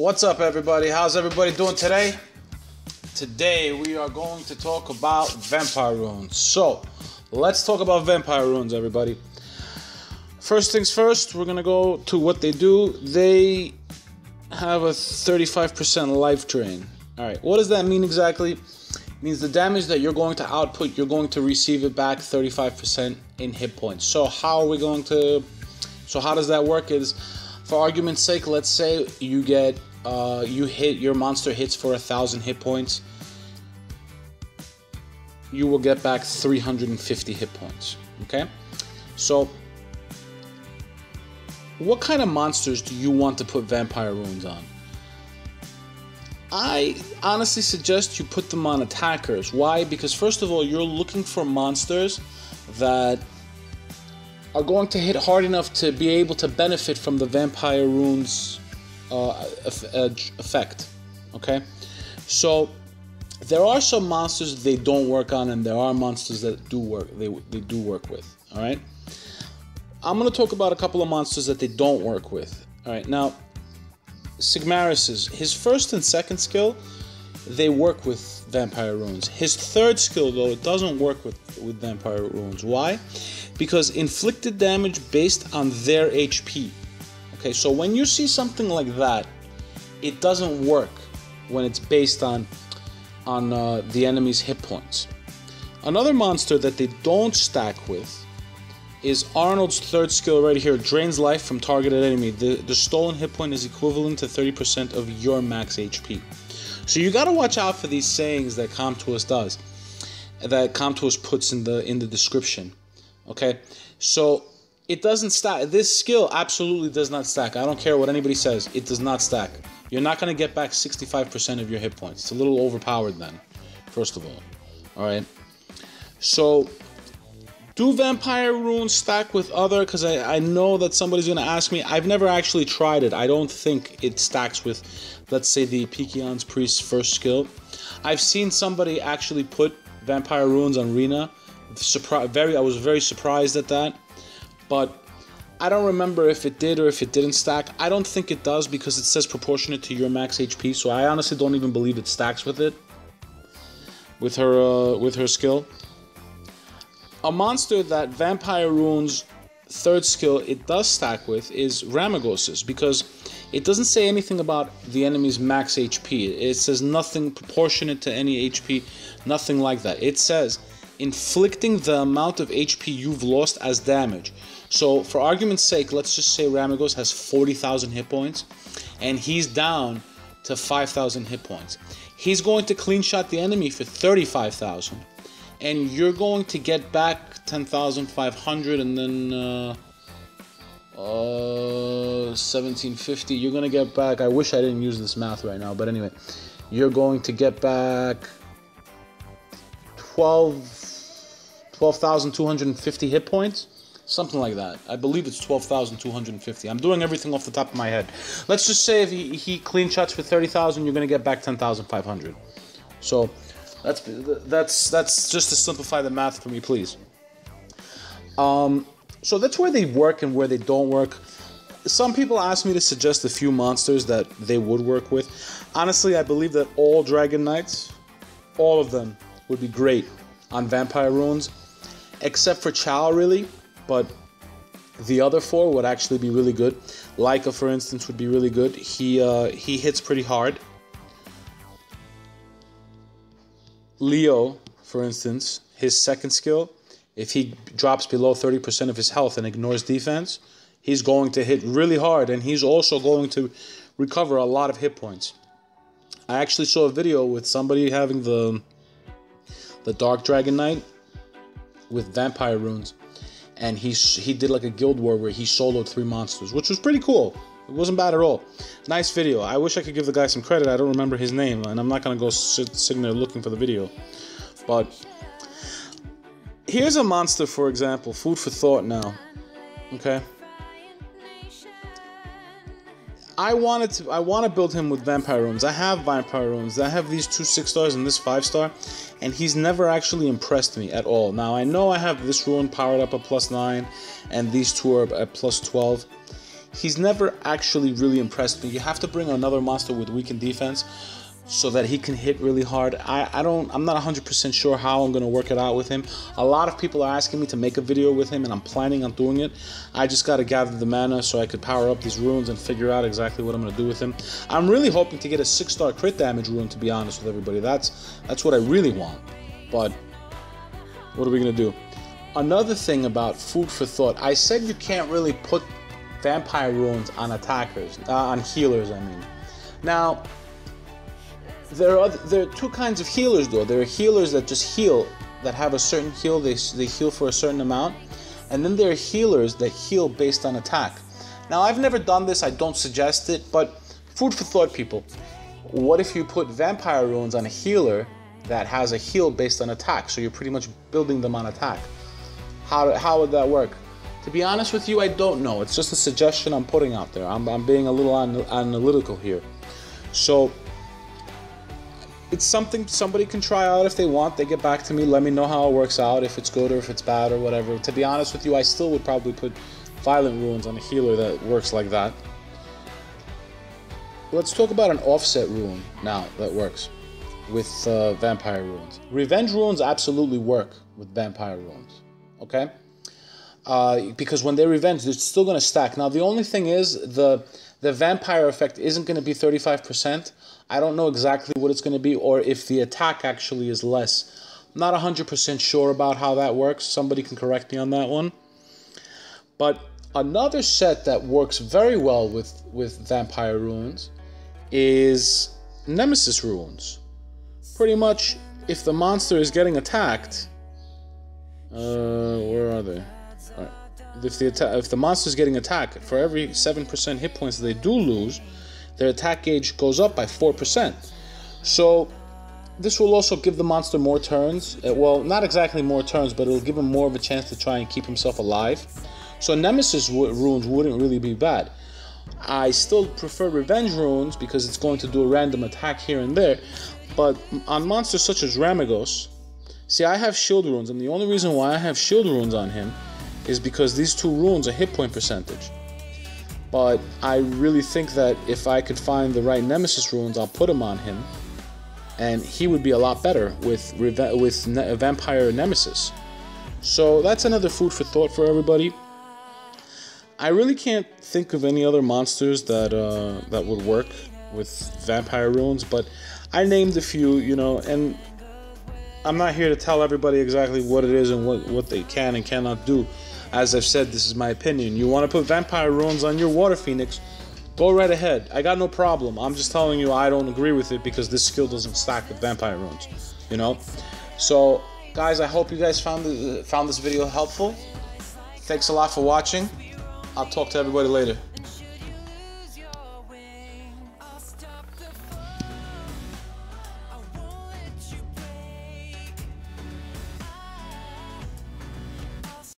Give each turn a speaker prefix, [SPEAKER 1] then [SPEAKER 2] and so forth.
[SPEAKER 1] What's up, everybody? How's everybody doing today? Today we are going to talk about vampire runes. So let's talk about vampire runes, everybody. First things first, we're gonna go to what they do. They have a 35% life drain. Alright, what does that mean exactly? It means the damage that you're going to output, you're going to receive it back 35% in hit points. So how does that work is, for argument's sake, let's say you get your monster hits for 1,000 hit points. You will get back 350 hit points. Okay? So what kind of monsters do you want to put vampire runes on? I honestly suggest you put them on attackers. Why? Because first of all, you're looking for monsters that are going to hit hard enough to be able to benefit from the vampire runes effect. Okay? So there are some monsters they don't work on, and there are monsters that do work. They do work with. All right? I'm going to talk about a couple of monsters that they don't work with. All right, now Sigmaris's, his first and second skill, they work with vampire runes. His third skill, though, it doesn't work with vampire runes. Why? Because inflicted damage based on their HP. Okay, so when you see something like that, it doesn't work when it's based on the enemy's hit points. Another monster that they don't stack with is Arnold's third skill right here. Drains life from targeted enemy. The stolen hit point is equivalent to 30% of your max HP. So you gotta watch out for these sayings that Comtois does, that Comtois puts in the description. Okay, so it doesn't stack. This skill absolutely does not stack. I don't care what anybody says. It does not stack. You're not gonna get back 65% of your hit points. It's a little overpowered then, first of all. All right, so do vampire runes stack with other? Because I know that somebody's going to ask me. I've never actually tried it. I don't think it stacks with, let's say, the Pikion's Priest's first skill. I've seen somebody actually put vampire runes on Rena. I was very surprised at that. But I don't remember if it did or if it didn't stack. I don't think it does because it says proportionate to your max HP. So I honestly don't even believe it stacks with it. With her skill. A monster that vampire runes third skill it does stack with is Ramagos's, because it doesn't say anything about the enemy's max HP. It says nothing proportionate to any HP, nothing like that. It says inflicting the amount of HP you've lost as damage. So for argument's sake, let's just say Ramagos has 40,000 hit points and he's down to 5,000 hit points. He's going to clean shot the enemy for 35,000. And you're going to get back 10,500 and then 1,750. You're going to get back, I wish I didn't use this math right now, but anyway, you're going to get back 12,250 hit points. Something like that. I believe it's 12,250. I'm doing everything off the top of my head. Let's just say if he clean shots for 30,000, you're going to get back 10,500. So that's just to simplify the math for me, please. So that's where they work and where they don't work. Some people ask me to suggest a few monsters that they would work with. Honestly, I believe that all Dragon Knights, all of them, would be great on vampire runes, except for Chow, really. But the other four would actually be really good. Leica, for instance, would be really good. He hits pretty hard. Leo, for instance, his second skill, if he drops below 30% of his health and ignores defense, he's going to hit really hard, and he's also going to recover a lot of hit points. I actually saw a video with somebody having the Dark Dragon Knight with vampire runes, and he did like a guild war where he soloed 3 monsters, which was pretty cool. It wasn't bad at all. Nice video. I wish I could give the guy some credit. I don't remember his name, and I'm not going to go sitting there looking for the video. But here's a monster, for example. Food for thought now. Okay? I want to build him with vampire runes. I have vampire runes. I have these 2 6-stars and this 5-star, and he's never actually impressed me at all. Now, I know I have this rune powered up at +9, and these 2 are at +12. he's never actually really impressed me. You have to bring another monster with weakened defense so that he can hit really hard. I'm not 100% sure how I'm going to work it out with him. A lot of people are asking me to make a video with him, and I'm planning on doing it. I just got to gather the mana so I could power up these runes and figure out exactly what I'm going to do with him. I'm really hoping to get a 6-star crit damage rune, to be honest with everybody. That's what I really want. But what are we going to do? Another thing about food for thought, I said you can't really put vampire runes on attackers, on healers, I mean. Now, there are two kinds of healers though. There are healers that just heal, that have a certain heal, they heal for a certain amount. And then there are healers that heal based on attack. Now I've never done this, I don't suggest it, but food for thought, people. What if you put vampire runes on a healer that has a heal based on attack? So you're pretty much building them on attack. How would that work? To be honest with you, I don't know. It's just a suggestion I'm putting out there. I'm being a little analytical here. So it's something somebody can try out if they want. They get back to me, let me know how it works out, if it's good or if it's bad or whatever. To be honest with you, I still would probably put violent runes on a healer that works like that. Let's talk about an offset rune now that works with vampire runes. Revenge runes absolutely work with vampire runes, okay? Because when they revenge, they're still going to stack. Now, the only thing is the vampire effect isn't going to be 35%. I don't know exactly what it's going to be, or if the attack actually is less. I'm not 100% sure about how that works. Somebody can correct me on that one. But another set that works very well with vampire runes is nemesis runes. Pretty much, if the monster is getting attacked, where are they? All right. If the monster is getting attacked, for every 7% hit points they do lose, their attack gauge goes up by 4%. So this will also give the monster more turns. Well, not exactly more turns, but it'll give him more of a chance to try and keep himself alive. So nemesis runes wouldn't really be bad. I still prefer revenge runes because it's going to do a random attack here and there. But on monsters such as Ramagos, see, I have shield runes, and the only reason why I have shield runes on him is because these two runes are hit point percentage. But I really think that if I could find the right nemesis runes, I'll put them on him, and he would be a lot better with vampire nemesis. So that's another food for thought for everybody. I really can't think of any other monsters that that would work with vampire runes, but I named a few, you know, and I'm not here to tell everybody exactly what it is and what they can and cannot do. As I've said, this is my opinion. You want to put vampire runes on your water phoenix, go right ahead. I got no problem. I'm just telling you I don't agree with it because this skill doesn't stack with vampire runes, you know? So, guys, I hope you guys found this video helpful. Thanks a lot for watching. I'll talk to everybody later.